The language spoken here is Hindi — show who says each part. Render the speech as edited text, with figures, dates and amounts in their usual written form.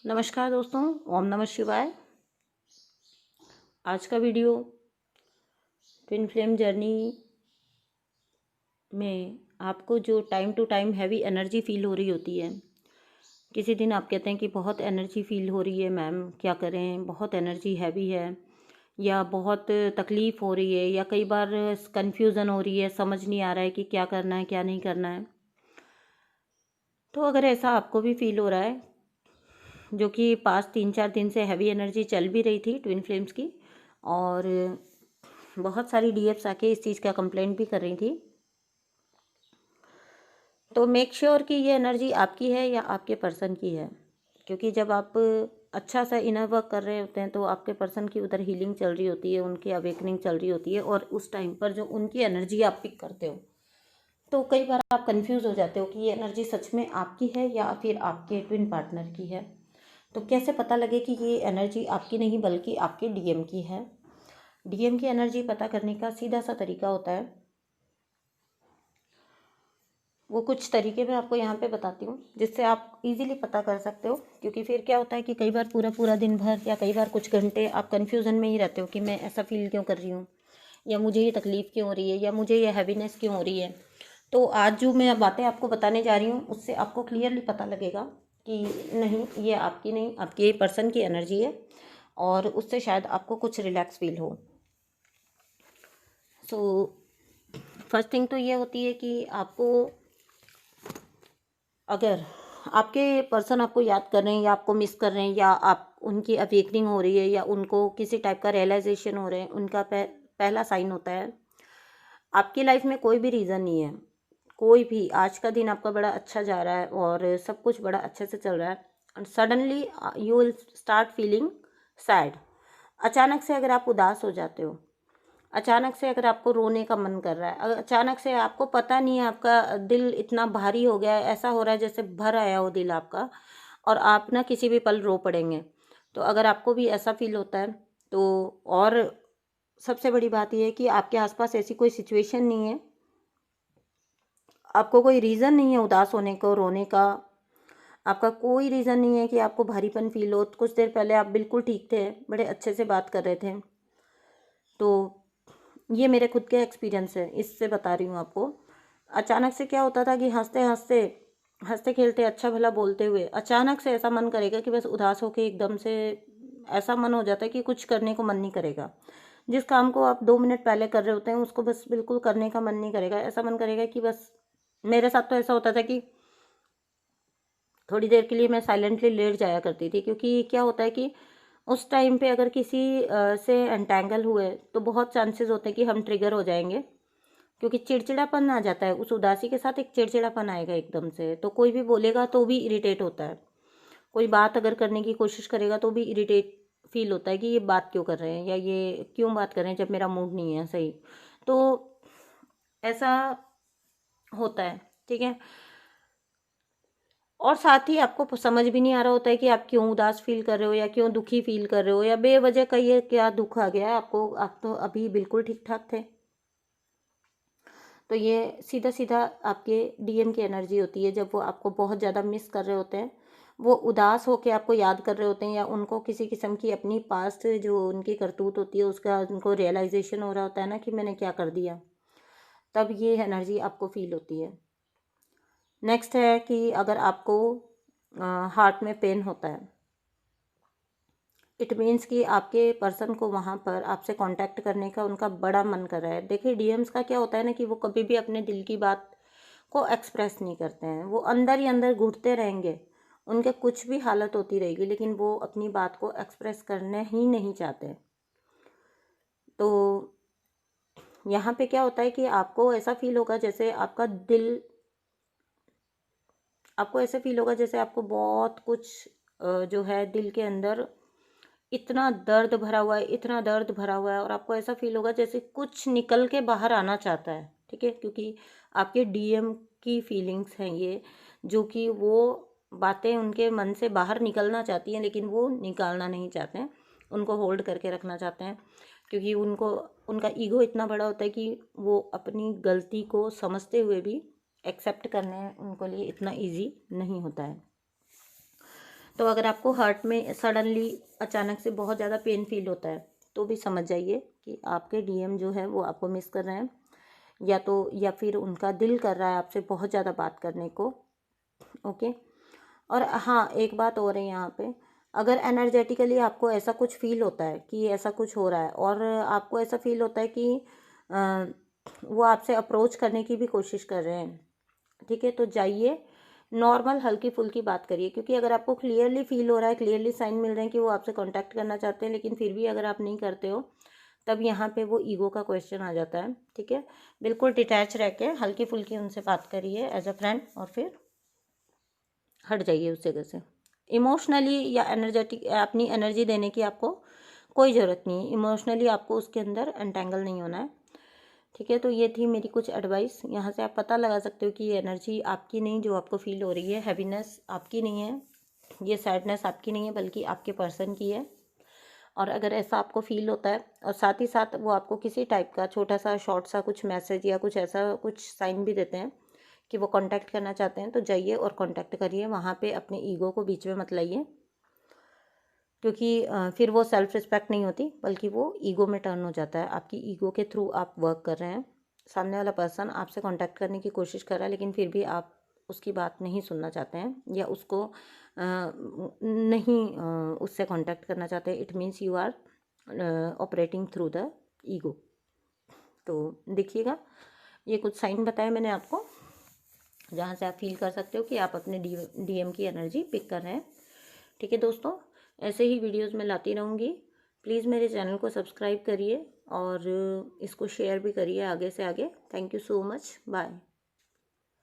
Speaker 1: नमस्कार दोस्तों, ओम नमः शिवाय। आज का वीडियो ट्विन फ्लेम जर्नी में आपको जो time to time heavy energy feel हो रही होती है। किसी दिन आप कहते हैं कि बहुत एनर्जी फील हो रही है मैम, क्या करें, बहुत एनर्जी हैवी है, या बहुत तकलीफ़ हो रही है, या कई बार कन्फ्यूज़न हो रही है, समझ नहीं आ रहा है कि क्या करना है क्या नहीं करना है। तो अगर ऐसा आपको भी फील हो रहा है, जो कि पास्ट 3-4 दिन से हैवी एनर्जी चल भी रही थी ट्विन फ्लेम्स की, और बहुत सारी डीएफ्स आके इस चीज़ का कंप्लेंट भी कर रही थी, तो मेक श्योर कि ये एनर्जी आपकी है या आपके पर्सन की है। क्योंकि जब आप अच्छा सा इनर वर्क कर रहे होते हैं तो आपके पर्सन की उधर हीलिंग चल रही होती है, उनकी अवेकनिंग चल रही होती है, और उस टाइम पर जो उनकी एनर्जी आप पिक करते हो तो कई बार आप कंफ्यूज हो जाते हो कि ये एनर्जी सच में आपकी है या फिर आपके ट्विन पार्टनर की है। तो कैसे पता लगे कि ये एनर्जी आपकी नहीं बल्कि आपके डीएम की है। डीएम की एनर्जी पता करने का सीधा सा तरीका होता है, वो कुछ तरीके मैं आपको यहाँ पे बताती हूँ जिससे आप इजीली पता कर सकते हो। क्योंकि फिर क्या होता है कि कई बार पूरा पूरा दिन भर या कई बार कुछ घंटे आप कन्फ्यूज़न में ही रहते हो कि मैं ऐसा फील क्यों कर रही हूँ, या मुझे ये तकलीफ़ क्यों हो रही है, या मुझे ये हैवीनेस क्यों हो रही है। तो आज जो मैं बातें आपको बताने जा रही हूँ उससे आपको क्लियरली पता लगेगा कि नहीं, ये आपकी नहीं, आपके पर्सन की एनर्जी है, और उससे शायद आपको कुछ रिलैक्स फील हो। सो फर्स्ट थिंग तो ये होती है कि आपको, अगर आपके पर्सन आपको याद कर रहे हैं या आपको मिस कर रहे हैं, या आप उनकी अवेकनिंग हो रही है, या उनको किसी टाइप का रियलाइजेशन हो रहे हैं, उनका पहला साइन होता है आपकी लाइफ में कोई भी रीज़न नहीं है, कोई भी आज का दिन आपका बड़ा अच्छा जा रहा है और सब कुछ बड़ा अच्छे से चल रहा है, and suddenly you will start feeling sad. अचानक से अगर आप उदास हो जाते हो, अचानक से अगर आपको रोने का मन कर रहा है, अचानक से आपको पता नहीं है, आपका दिल इतना भारी हो गया है, ऐसा हो रहा है जैसे भर आया हो दिल आपका, और आप ना किसी भी पल रो पड़ेंगे। तो अगर आपको भी ऐसा फील होता है तो, और सबसे बड़ी बात यह है कि आपके आसपास ऐसी कोई सिचुएशन नहीं है, आपको कोई रीज़न नहीं है उदास होने को, रोने का, आपका कोई रीज़न नहीं है कि आपको भारीपन फील हो। कुछ देर पहले आप बिल्कुल ठीक थे, बड़े अच्छे से बात कर रहे थे। तो ये मेरे खुद के एक्सपीरियंस है, इससे बता रही हूँ आपको। अचानक से क्या होता था कि हंसते हंसते, हंसते खेलते, अच्छा भला बोलते हुए, अचानक से ऐसा मन करेगा कि बस उदास होके एकदम से ऐसा मन हो जाता है कि कुछ करने को मन नहीं करेगा। जिस काम को आप 2 मिनट पहले कर रहे होते हैं उसको बस बिल्कुल करने का मन नहीं करेगा। ऐसा मन करेगा कि बस, मेरे साथ तो ऐसा होता था कि थोड़ी देर के लिए मैं साइलेंटली लेट जाया करती थी। क्योंकि क्या होता है कि उस टाइम पे अगर किसी से एंटेंगल हुए तो बहुत चांसेस होते हैं कि हम ट्रिगर हो जाएंगे, क्योंकि चिड़चिड़ापन आ जाता है। उस उदासी के साथ एक चिड़चिड़ापन आएगा एकदम से, तो कोई भी बोलेगा तो भी इरिटेट होता है, कोई बात अगर करने की कोशिश करेगा तो भी इरिटेट फील होता है कि ये बात क्यों कर रहे हैं, या ये क्यों बात कर रहे हैं जब मेरा मूड नहीं है सही। तो ऐसा होता है, ठीक है। और साथ ही आपको समझ भी नहीं आ रहा होता है कि आप क्यों उदास फील कर रहे हो, या क्यों दुखी फील कर रहे हो, या बेवजह का ये क्या दुख आ गया है आपको, आप तो अभी बिल्कुल ठीक ठाक थे। तो ये सीधा सीधा आपके डीएम की एनर्जी होती है। जब वो आपको बहुत ज़्यादा मिस कर रहे होते हैं, वो उदास होकर आपको याद कर रहे होते हैं, या उनको किसी किस्म की अपनी पास्ट जो उनकी करतूत होती है उसका उनको रियलाइजेशन हो रहा होता है ना कि मैंने क्या कर दिया, तब ये एनर्जी आपको फील होती है। नेक्स्ट है कि अगर आपको हार्ट में पेन होता है, इट मीन्स कि आपके पर्सन को वहाँ पर आपसे कांटेक्ट करने का उनका बड़ा मन कर रहा है। देखिए डीएम्स का क्या होता है ना कि वो कभी भी अपने दिल की बात को एक्सप्रेस नहीं करते हैं, वो अंदर ही अंदर घुटते रहेंगे, उनके कुछ भी हालत होती रहेगी लेकिन वो अपनी बात को एक्सप्रेस करने ही नहीं चाहते। तो यहाँ पे क्या होता है कि आपको ऐसा फील होगा जैसे आपका दिल, आपको ऐसे फील होगा जैसे आपको बहुत कुछ जो है दिल के अंदर इतना दर्द भरा हुआ है, इतना दर्द भरा हुआ है, और आपको ऐसा फील होगा जैसे कुछ निकल के बाहर आना चाहता है, ठीक है। क्योंकि आपके डीएम की फीलिंग्स हैं ये, जो कि वो बातें उनके मन से बाहर निकलना चाहती हैं लेकिन वो निकालना नहीं चाहते हैं, उनको होल्ड करके रखना चाहते हैं। क्योंकि उनको, उनका ईगो इतना बड़ा होता है कि वो अपनी गलती को समझते हुए भी एक्सेप्ट करने उनको लिए इतना ईजी नहीं होता है। तो अगर आपको हार्ट में सडनली अचानक से बहुत ज़्यादा पेन फील होता है तो भी समझ जाइए कि आपके डीएम जो है वो आपको मिस कर रहे हैं, या फिर उनका दिल कर रहा है आपसे बहुत ज़्यादा बात करने को। ओके। और हाँ, एक बात और है यहाँ पे, अगर एनर्जेटिकली आपको ऐसा कुछ फील होता है कि ऐसा कुछ हो रहा है और आपको ऐसा फील होता है कि वो आपसे अप्रोच करने की भी कोशिश कर रहे हैं, ठीक है, तो जाइए नॉर्मल हल्की फुल्की बात करिए। क्योंकि अगर आपको क्लियरली फील हो रहा है, क्लियरली साइन मिल रहे हैं कि वो आपसे कांटेक्ट करना चाहते हैं, लेकिन फिर भी अगर आप नहीं करते हो, तब यहाँ पे वो ईगो का क्वेश्चन आ जाता है। ठीक है, बिल्कुल डिटैच रह के हल्की फुल्की उनसे बात करिए एज अ फ्रेंड, और फिर हट जाइए उस जगह से। इमोशनली या एनर्जेटिक अपनी एनर्जी देने की आपको कोई ज़रूरत नहीं है, इमोशनली आपको उसके अंदर एंटेंगल नहीं होना है। ठीक है, तो ये थी मेरी कुछ एडवाइस। यहाँ से आप पता लगा सकते हो कि ये एनर्जी आपकी नहीं जो आपको फील हो रही है, हैवीनेस आपकी नहीं है, ये सैडनेस आपकी नहीं है, बल्कि आपके पर्सन की है। और अगर ऐसा आपको फील होता है और साथ ही साथ वो आपको किसी टाइप का छोटा सा शॉर्ट सा कुछ मैसेज या कुछ ऐसा कुछ साइन भी देते हैं कि वो कांटेक्ट करना चाहते हैं, तो जाइए और कांटेक्ट करिए। वहाँ पे अपने ईगो को बीच में मत लाइए, क्योंकि फिर वो सेल्फ रिस्पेक्ट नहीं होती, बल्कि वो ईगो में टर्न हो जाता है। आपकी ईगो के थ्रू आप वर्क कर रहे हैं। सामने वाला पर्सन आपसे कांटेक्ट करने की कोशिश कर रहा है, लेकिन फिर भी आप उसकी बात नहीं सुनना चाहते हैं या उसको नहीं उससे कांटेक्ट करना चाहते हैं। It means you are operating through the ego. तो देखिएगा, ये कुछ साइन बताए मैंने आपको, जहाँ से आप फील कर सकते हो कि आप अपने डीएम की एनर्जी पिक कर रहे हैं। ठीक है दोस्तों, ऐसे ही वीडियोस मैं लाती रहूँगी। प्लीज़ मेरे चैनल को सब्सक्राइब करिए और इसको शेयर भी करिए आगे से आगे। Thank you so much, bye.